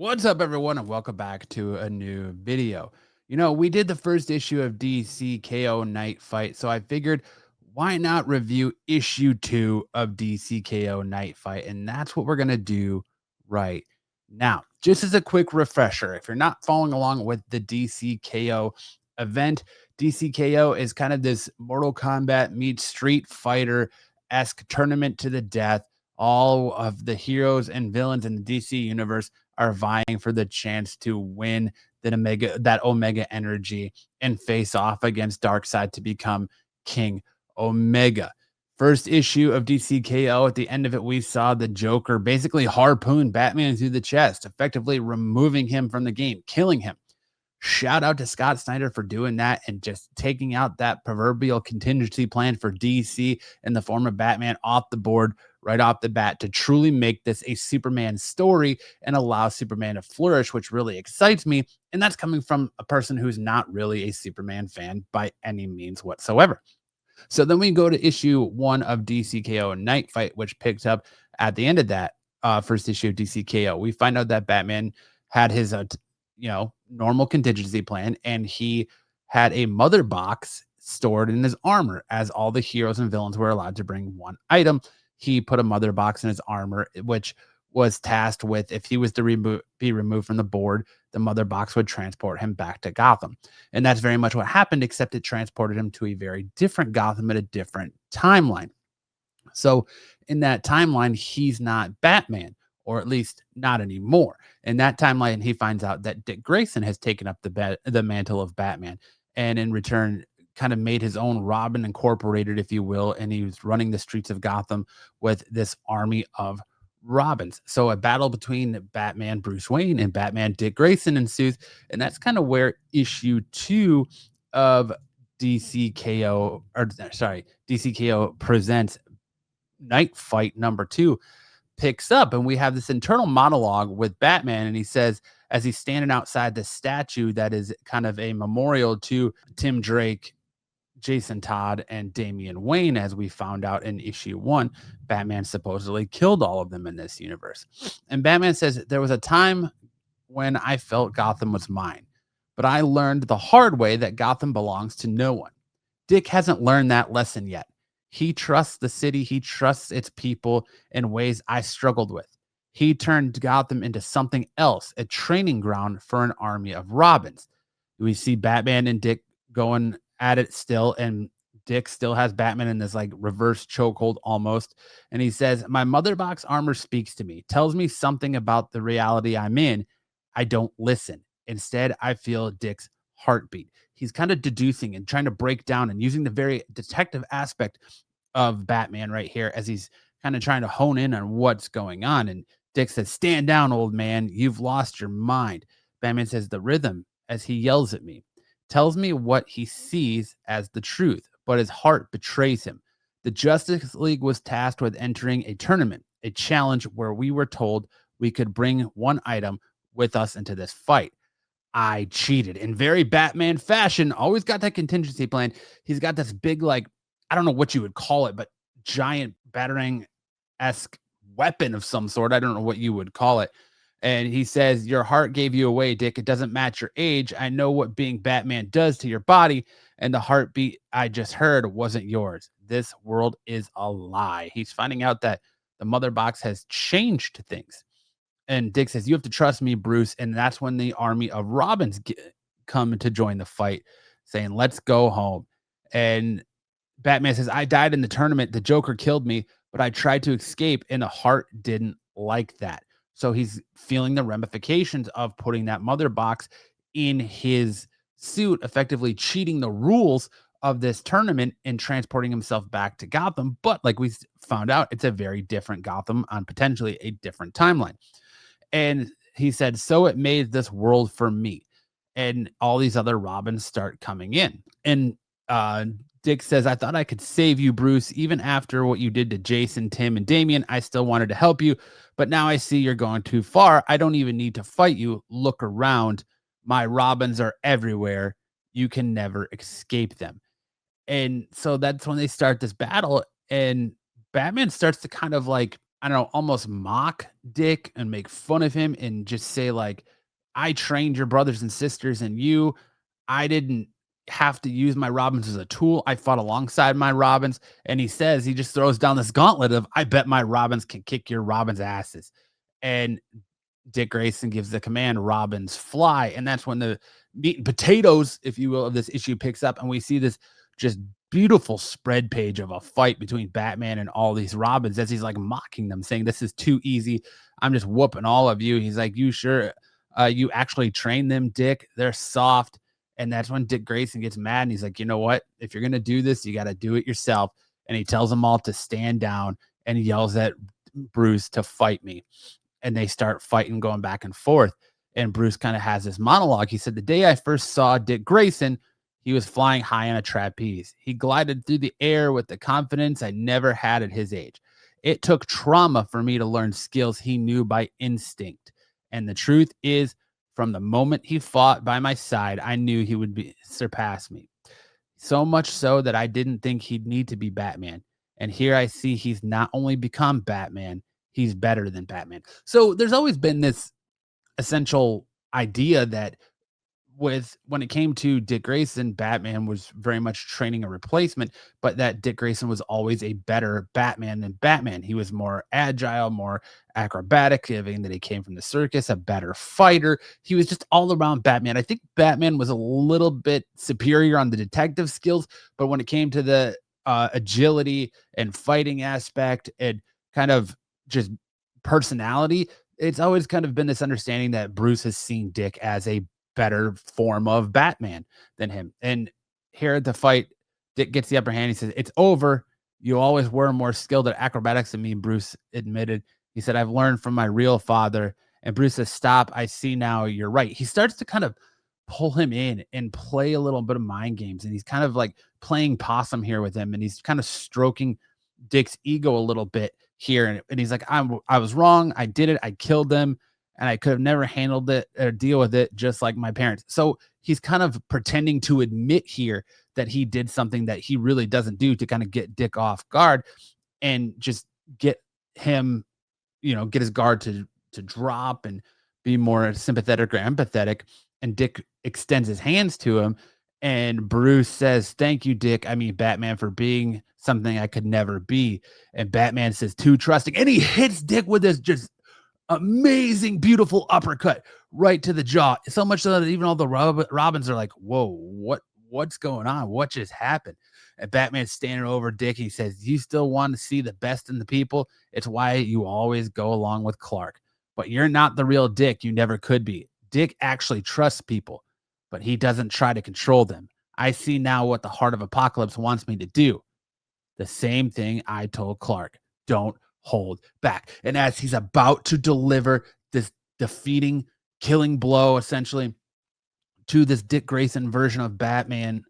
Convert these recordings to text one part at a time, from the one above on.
What's up, everyone, and welcome back to a new video. We did the first issue of DCKO Knightfight, so I figured why not review issue 2 of DCKO Knightfight, and that's what we're going to do right now. Just as a quick refresher, if you're not following along with the DCKO event, DCKO is kind of this Mortal Kombat meets Street Fighter-esque tournament to the death. All of the heroes and villains in the DC universe are vying for the chance to win that Omega energy and face off against Darkseid to become King Omega. First issue of DCKO, at the end of it, we saw the Joker basically harpoon Batman through the chest, effectively removing him from the game, killing him. Shout out to Scott Snyder for doing that and just taking out that proverbial contingency plan for DC in the form of Batman off the board right off the bat to truly make this a Superman story and allow Superman to flourish, which really excites me. And that's coming from a person who's not really a Superman fan by any means whatsoever. So then we go to issue 1 of DCKO Knightfight, which picks up at the end of that first issue of DCKO. We find out that Batman had his normal contingency plan, and he had a mother box stored in his armor. As all the heroes and villains were allowed to bring one item, he put a mother box in his armor, which was tasked with, if he was to be removed from the board, the mother box would transport him back to Gotham. And that's very much what happened, except it transported him to a very different Gotham at a different timeline. So in that timeline, he's not Batman, or at least not anymore. In that timeline, he finds out that Dick Grayson has taken up the mantle of Batman, and in return, kind of made his own Robin Incorporated, if you will, and he was running the streets of Gotham with this army of Robins. So a battle between Batman Bruce Wayne and Batman Dick Grayson ensues, and that's kind of where issue 2 of DCKO presents Knightfight number 2 picks up, and we have this internal monologue with Batman, and he says, as he's standing outside the statue that is kind of a memorial to Tim Drake, Jason Todd, and Damian Wayne, as we found out in issue 1, Batman supposedly killed all of them in this universe. And Batman says, there was a time when I felt Gotham was mine, but I learned the hard way that Gotham belongs to no one. Dick hasn't learned that lesson yet. He trusts the city, he trusts its people in ways I struggled with. He turned Gotham into something else, a training ground for an army of Robins. We see Batman and Dick going at it still, and Dick still has Batman in this like reverse chokehold almost. And he says, my mother box armor speaks to me, tells me something about the reality I'm in. I don't listen. Instead, I feel Dick's heartbeat. He's kind of deducing and trying to break down and using the very detective aspect of Batman right here as he's kind of trying to hone in on what's going on. And Dick says, stand down, old man. You've lost your mind. Batman says, the rhythm, as he yells at me, tells me what he sees as the truth, but his heart betrays him. The Justice League was tasked with entering a tournament, a challenge where we were told we could bring one item with us into this fight. I cheated in very Batman fashion, always got that contingency plan. He's got this big, like, I don't know what you would call it, but giant battering-esque weapon of some sort. I don't know what you would call it. And he says, your heart gave you away, Dick. It doesn't match your age. I know what being Batman does to your body, and the heartbeat I just heard wasn't yours. This world is a lie. He's finding out that the mother box has changed things. And Dick says, you have to trust me, Bruce. And that's when the army of Robins come to join the fight, saying, let's go home. And Batman says, I died in the tournament. The Joker killed me, but I tried to escape, and the heart didn't like that. So he's feeling the ramifications of putting that mother box in his suit, effectively cheating the rules of this tournament and transporting himself back to Gotham. But like we found out, it's a very different Gotham on potentially a different timeline. And he said, so it made this world for me. And all these other Robins start coming in. And Dick says, I thought I could save you, Bruce. Even after what you did to Jason, Tim, and Damian, I still wanted to help you. But now I see you're going too far. I don't even need to fight you. Look around. My Robins are everywhere. You can never escape them. And so that's when they start this battle. And Batman starts to kind of like I don't know, almost mock Dick and make fun of him and just say like, I trained your brothers and sisters and you, I didn't have to use my Robins as a tool. I fought alongside my Robins. And he says, he just throws down this gauntlet of, I bet my Robins can kick your Robins' asses. And Dick Grayson gives the command, Robins fly. And that's when the meat and potatoes, if you will, of this issue picks up. And we see this just beautiful spread page of a fight between Batman and all these Robins as he's like mocking them, saying, this is too easy. I'm just whooping all of you. He's like, you sure you actually train them, Dick? They're soft. And that's when Dick Grayson gets mad and he's like, you know what? If you're going to do this, you got to do it yourself. And he tells them all to stand down and he yells at Bruce to fight me. And they start fighting, going back and forth. And Bruce kind of has this monologue. He said, the day I first saw Dick Grayson, he was flying high on a trapeze. He glided through the air with the confidence I never had at his age. It took trauma for me to learn skills he knew by instinct. And the truth is, from the moment he fought by my side, I knew he would surpass me. So much so that I didn't think he'd need to be Batman. And here I see he's not only become Batman, he's better than Batman. So there's always been this essential idea that when it came to Dick Grayson, Batman was very much training a replacement, but that Dick Grayson was always a better Batman than Batman. He was more agile, more acrobatic, given that he came from the circus, a better fighter. He was just all around Batman. I think Batman was a little bit superior on the detective skills, but when it came to the agility and fighting aspect and kind of just personality, it's always kind of been this understanding that Bruce has seen Dick as a better form of Batman than him. And here at the fight, Dick gets the upper hand. He says, it's over. You always were more skilled at acrobatics than me, Bruce admitted. He said, I've learned from my real father. And Bruce says, stop. I see now you're right. He starts to kind of pull him in and play a little bit of mind games. And he's kind of like playing possum here with him. And he's kind of stroking Dick's ego a little bit here. And he's like, I was wrong. I did it. I killed them. And I could have never handled it or deal with it just like my parents. So he's kind of pretending to admit here that he did something that he really doesn't do to kind of get Dick off guard and just get him, get his guard to drop and be more sympathetic or empathetic. And Dick extends his hands to him. And Bruce says, thank you, Dick. I mean, Batman, for being something I could never be. And Batman says, too trusting. And he hits Dick with this just amazing, beautiful uppercut right to the jaw. So much so that even all the Robins are like, whoa, what's going on? What just happened? And Batman's standing over Dick. He says, you still want to see the best in the people? It's why you always go along with Clark. But you're not the real Dick. You never could be. Dick actually trusts people, but he doesn't try to control them. I see now what the Heart of Apokolips wants me to do. The same thing I told Clark. Don't hold back. And as he's about to deliver this defeating, killing blow, essentially, to this Dick Grayson version of Batman,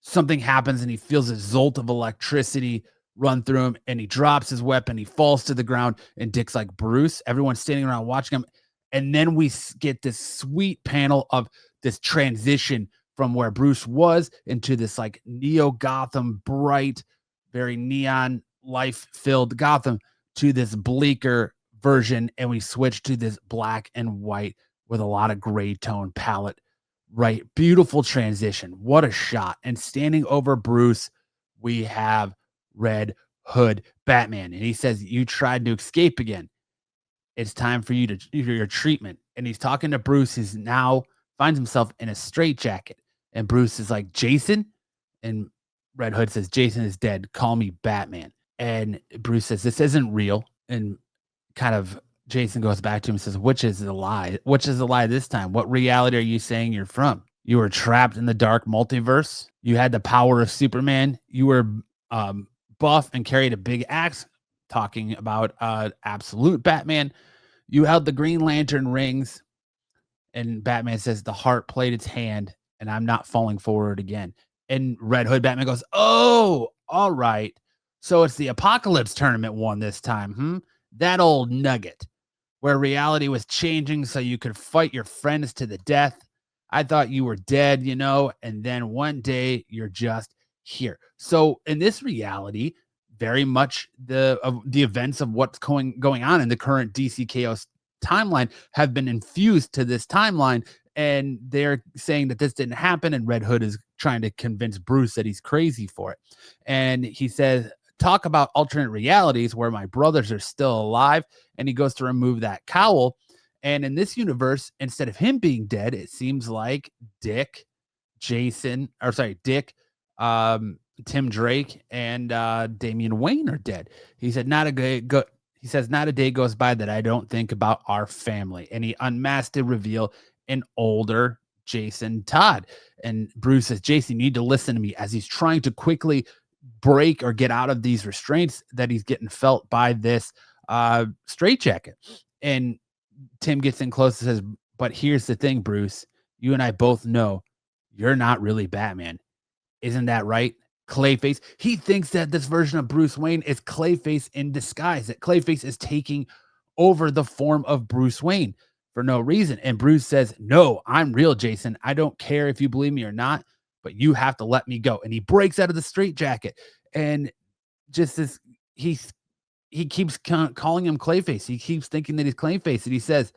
something happens and he feels a jolt of electricity run through him and he drops his weapon. He falls to the ground and Dick's like, Bruce, everyone's standing around watching him. And then we get this sweet panel of this transition from where Bruce was into this like neo-Gotham, bright, very neon, life-filled Gotham to this bleaker version. And we switch to this black and white with a lot of gray tone palette. Right. Beautiful transition. What a shot. And standing over Bruce, we have Red Hood Batman. And he says, you tried to escape again. It's time for you to do your treatment. And he's talking to Bruce, who's now finds himself in a straitjacket. And Bruce is like, Jason? And Red Hood says, Jason is dead. Call me Batman. And Bruce says, this isn't real. And kind of Jason goes back to him and says, which is the lie? Which is the lie this time? What reality are you saying you're from? You were trapped in the dark multiverse. You had the power of Superman. You were buff and carried a big axe, talking about absolute Batman. You held the Green Lantern rings. And Batman says, the heart played its hand and I'm not falling forward again. And Red Hood Batman goes, oh, all right. So it's the Apocalypse tournament one this time. That old nugget where reality was changing so you could fight your friends to the death. I thought you were dead, and then one day you're just here. So in this reality, very much the events of what's going on in the current DC Chaos timeline have been infused to this timeline, and they're saying that this didn't happen, and Red Hood is trying to convince Bruce that he's crazy for it. And he says, talk about alternate realities where my brothers are still alive, and he goes to remove that cowl. And in this universe, instead of him being dead, it seems like Dick, Dick, Tim Drake, and Damian Wayne are dead. He said, he says, not a day goes by that I don't think about our family. And he unmasked to reveal an older Jason Todd. And Bruce says, Jason, you need to listen to me, as he's trying to quickly break or get out of these restraints that he's getting felt by this straitjacket. And Tim gets in close and says, but here's the thing, Bruce, you and I both know you're not really Batman. Isn't that right? Clayface. He thinks that this version of Bruce Wayne is Clayface in disguise, that Clayface is taking over the form of Bruce Wayne for no reason. And Bruce says, no, I'm real, Jason. I don't care if you believe me or not, but you have to let me go. And he breaks out of the straitjacket. And just as he keeps calling him Clayface, he keeps thinking that he's Clayface. And he says,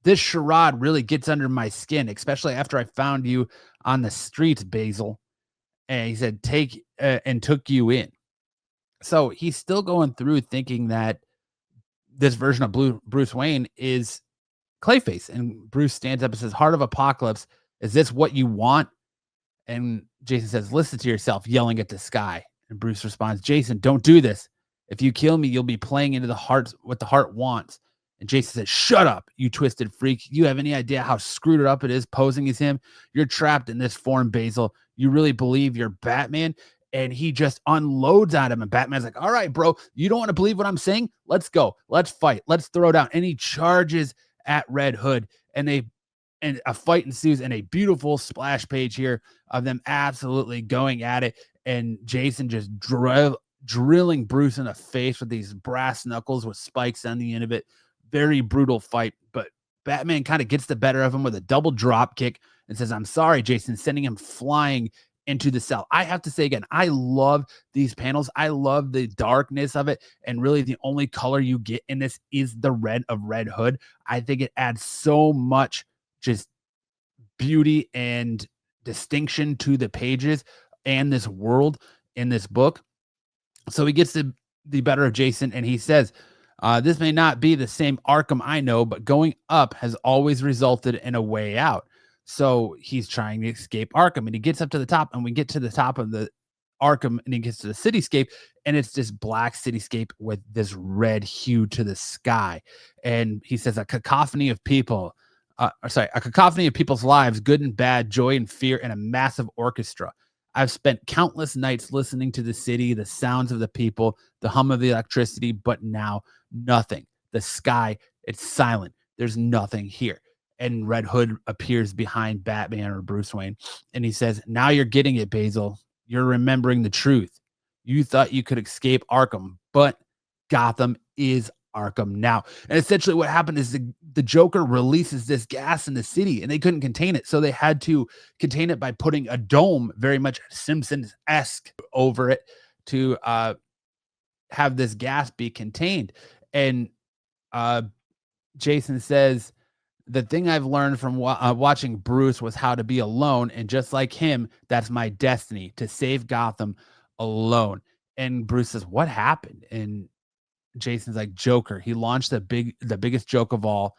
this charade really gets under my skin, especially after I found you on the streets, Basil. And he said, took you in. So he's still going through thinking that this version of Bruce Wayne is Clayface. And Bruce stands up and says, Heart of Apokolips, is this what you want? And Jason says, listen to yourself, yelling at the sky. And Bruce responds, Jason, don't do this. If you kill me, you'll be playing into what the heart wants. And Jason says, shut up, you twisted freak. You have any idea how screwed up it is posing as him? You're trapped in this form, Basil. You really believe you're Batman? And he just unloads on him. And Batman's like, all right, bro, you don't want to believe what I'm saying? Let's go. Let's fight. Let's throw down. And he charges at Red Hood. And a fight ensues, and a beautiful splash page here of them absolutely going at it. And Jason just drilling Bruce in the face with these brass knuckles with spikes on the end of it. Very brutal fight, but Batman kind of gets the better of him with a double drop kick and says, I'm sorry, Jason, sending him flying into the cell. I have to say again, I love these panels. I love the darkness of it. And really the only color you get in this is the red of Red Hood. I think it adds so much just beauty and distinction to the pages and this world in this book. So he gets the better of Jason, and he says, this may not be the same Arkham I know, but going up has always resulted in a way out. So he's trying to escape Arkham, and he gets up to the top, and we get to the top of the Arkham, and he gets to the cityscape, and it's this black cityscape with this red hue to the sky. And he says, a cacophony of people's lives, good and bad, joy and fear, and a massive orchestra. I've spent countless nights listening to the city, the sounds of the people, the hum of the electricity, but now nothing. The sky, it's silent. There's nothing here. And Red Hood appears behind Batman or Bruce Wayne, and he says, now you're getting it, Basil. You're remembering the truth. You thought you could escape Arkham, but Gotham is Arkham now. And essentially what happened is the Joker releases this gas in the city, and they couldn't contain it. So they had to contain it by putting a dome, very much Simpsons-esque, over it to have this gas be contained. And Jason says, the thing I've learned from watching Bruce was how to be alone. And just like him, that's my destiny, to save Gotham alone. And Bruce says, what happened? And Jason's like, Joker. He launched the biggest joke of all.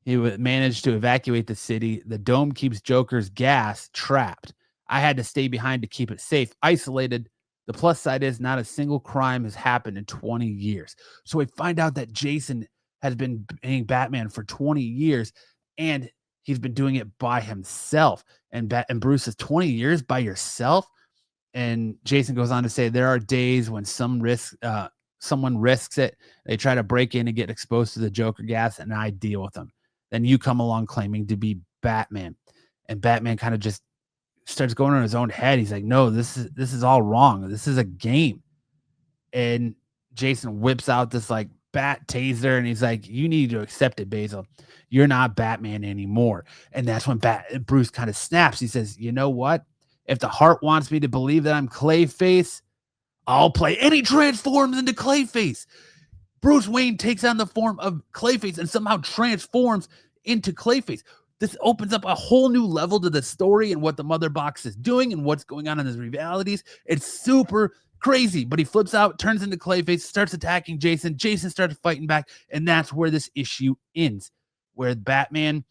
He managed to evacuate the city. The dome keeps Joker's gas trapped. I had to stay behind to keep it safe, isolated. The plus side is not a single crime has happened in 20 years. So we find out that Jason has been being Batman for 20 years, and he's been doing it by himself. And Bruce says, 20 years by yourself? And Jason goes on to say, there are days when someone risks it. They try to break in and get exposed to the Joker gas, and I deal with them. Then you come along claiming to be Batman. And Batman kind of just starts going on his own head. He's like, no, this is all wrong. This is a game. And Jason whips out this like bat taser, and he's like, you need to accept it, Basil. You're not Batman anymore. And that's when Bruce kind of snaps. He says, you know what? If the heart wants me to believe that I'm Clayface, I'll play. And he transforms into Clayface. Bruce Wayne takes on the form of Clayface and somehow transforms into Clayface. This opens up a whole new level to the story and what the Mother Box is doing and what's going on in his realities. It's super crazy, but he flips out, turns into Clayface, starts attacking Jason. Jason starts fighting back, and that's where this issue ends, where Batman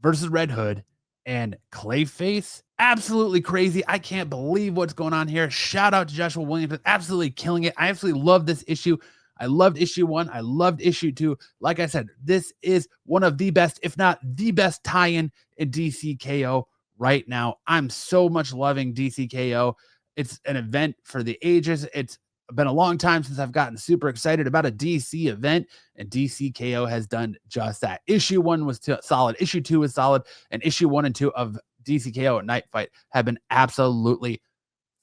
versus Red Hood and Clayface. Absolutely crazy. I can't believe what's going on here. Shout out to Joshua Williams. Absolutely killing it. I absolutely love this issue. I loved issue 1. I loved issue 2. Like I said, this is one of the best, if not the best tie-in in DCKO right now. I'm so much loving DCKO. It's an event for the ages. It's been a long time since I've gotten super excited about a DC event, and DCKO has done just that. Issue 1 was solid. Issue 2 was solid. And issue 1 and 2 of DCKO at Knightfight have been absolutely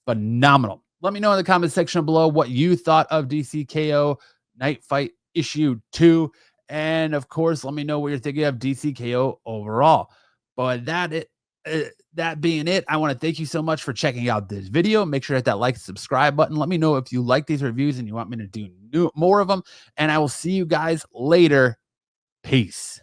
phenomenal. Let me know in the comment section below what you thought of DCKO Knightfight issue 2. And of course, let me know what you're thinking of DCKO overall. But that being it, I want to thank you so much for checking out this video. Make sure to hit that like and subscribe button. Let me know if you like these reviews and you want me to do more of them. And I will see you guys later. Peace.